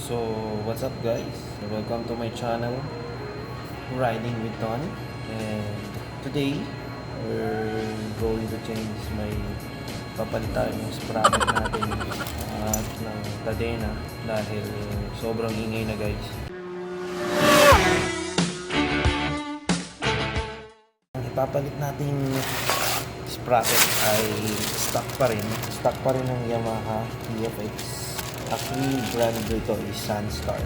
So, what's up guys? Welcome to my channel, Riding with Ton. And today, we're going to change my papalitan yung sprocket natin at ng kadena dahil sobrang ingay na guys. Ang ipapalit natin sprocket ay stock pa rin ng Yamaha TFX. Actually, brand dito is Sunstar.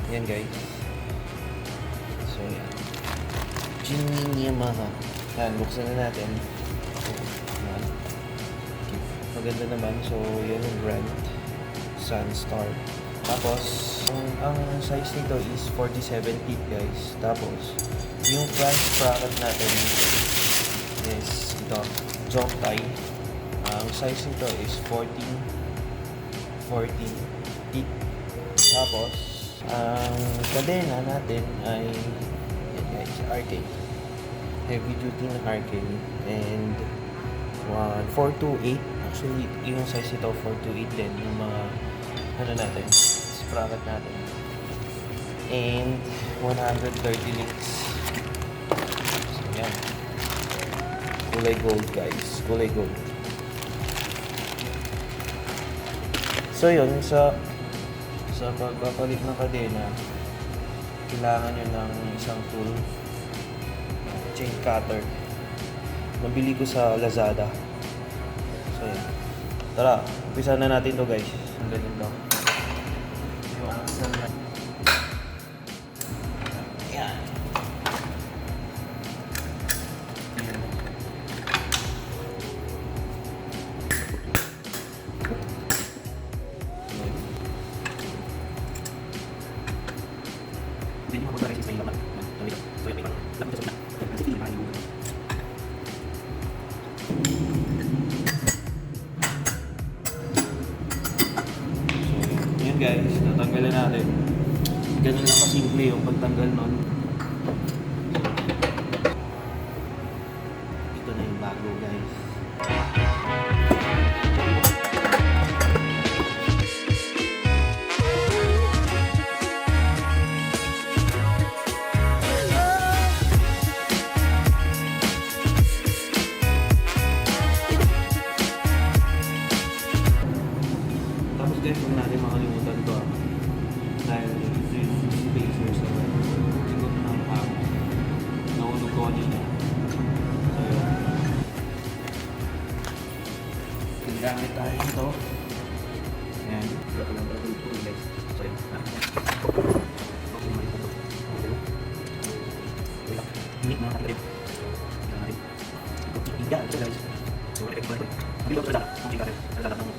Yan guys. So yan, Jimmy Yamaha. Yan, buksan na natin. Yan. Okay. Maganda naman. So yan yung brand, Sunstar. Tapos ang size nito is 47 teeth guys. Tapos yung front sprocket natin is ito, jump tie. Ang size nito is 14 teeth. Tapos ang kadena natin ay yan guys, RK, heavy duty na RK, and 428. Actually yung size nito 428 din yung mga ano natin, sprocket natin, and 130 links. So yan, kulay gold guys, kulay gold. So yun, sa pagpapalit ng kadena, kailangan nyo ng isang tool, chain cutter. Nabili ko sa Lazada. So yan, tara, umpisa na natin to guys. Ang ganito yung axle na yan. Hindi mo mapunta rin sa ilaman. So yan, may pang lapit sa gitna. Kasi hindi makahilugan. So yun guys, natanggalan natin. Ganun lang kasimple yung pagtanggal nun. Ito na yung bago guys. Guys, huwag natin makalimutan ito dahil ito yung spacer sa likod ng habo. Nahulog ko kanina. So yun, gamit tayo ito. Ayan, wala ko lang tayo ito guys. So yun, hindi mga katilip. Hindi ito guys. So wala kayo ba ito? Hindi ako sa dala. Kung tingin ka rin, nalalap ng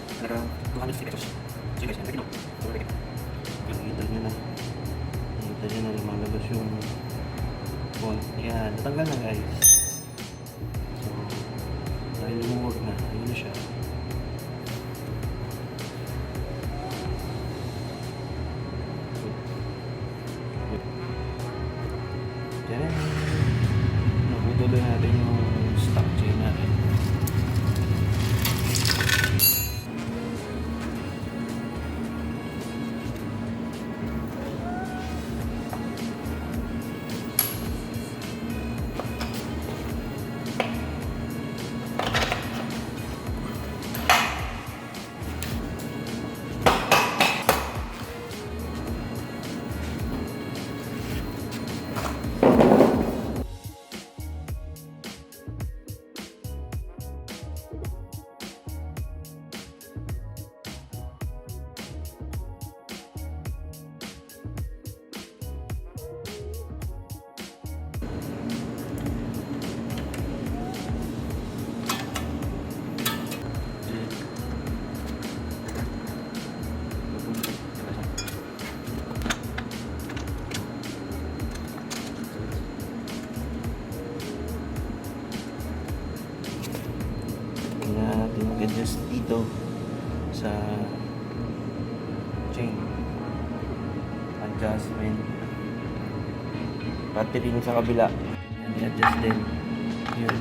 250 pesos. So guys, yan, so wala kayo. Nakikita nyo na. Nakikita nyo na lumalabas yung bolt. Yan, natanggal na guys. So, dahil lumuwag na, ayun na siya. Yan. Nabutuloy natin yung stock chain natin. Natin mag-adjust dito sa chain adjustment, pati rin sa kabila i-adjust din yun.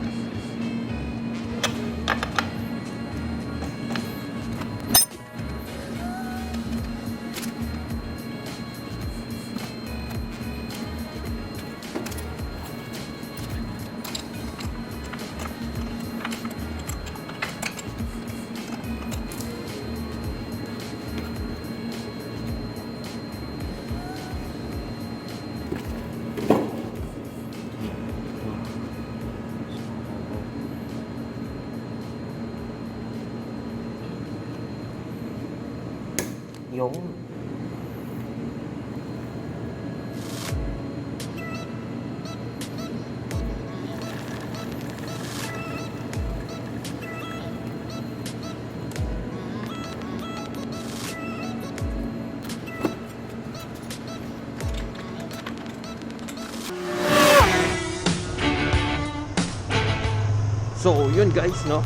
Yung so yun guys, no,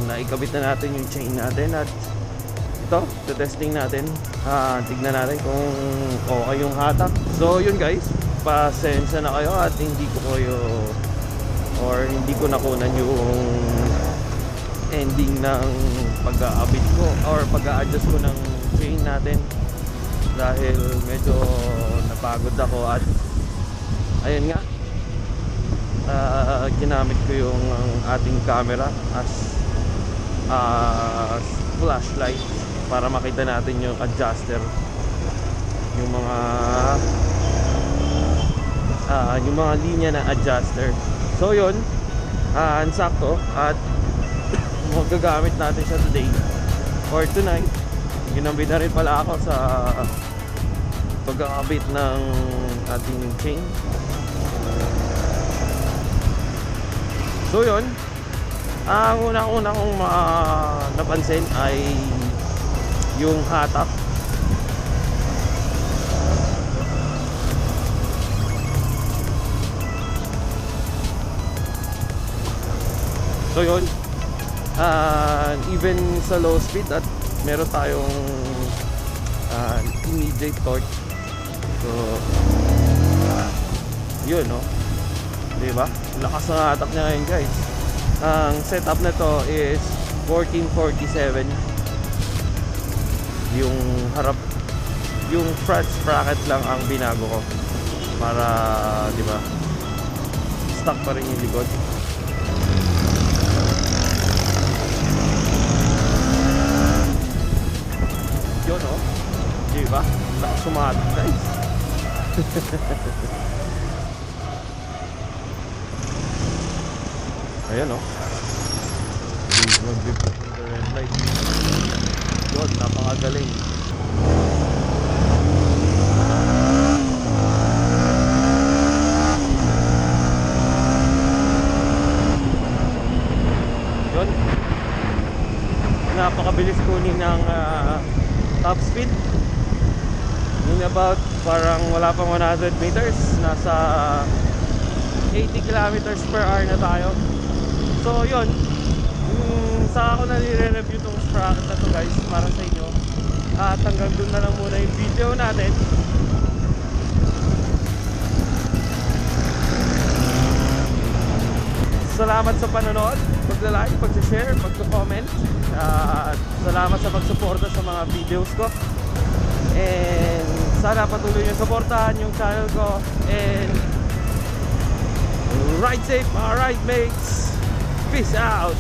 naikabit na natin yung chain natin at ito, testing natin, tignan natin kung okay yung hatak. So yun guys, pasensya na kayo at hindi ko nakunan yung ending ng pag-aabit ko or pag-a-adjust ko ng chain natin dahil medyo napagod ako at ayun nga, ginamit ko yung ating camera as flashlight para makita natin yung adjuster, yung mga linya na adjuster. So yun, ansakto at magagamit natin siya today or tonight. Ginamit na rin pala ako sa pag-aabit ng ating chain. So yun, ang una-una kong napansin ay yung hatak. So yun, even sa low speed at meron tayong immediate torque. So yun, no, diba? Lakas ng hatak niya ngayon guys. Ang setup na to is 1447. Yung harap, yung front sprocket lang ang binago ko para, diba, stock pa rin yung likod. Yun, no, diba? Lakas sumatak guys. Ayan, o, mag-bip ng red light. Yun, napakagaling. Yun, napakabilis kunin ng top speed. Yung about parang wala pang 100 meters, nasa 80 kilometers per hour na tayo. So yun, saka ako na nire-review tong sprocket na to guys para sa inyo. At hanggang dun na lang muna yung video natin. Salamat sa panonood, pagla-like, pag-share, pag-comment. At salamat sa pagsuporta sa mga videos ko. And sana patuloy nyo supportahan yung channel ko. And ride safe mga ride mates. Peace out.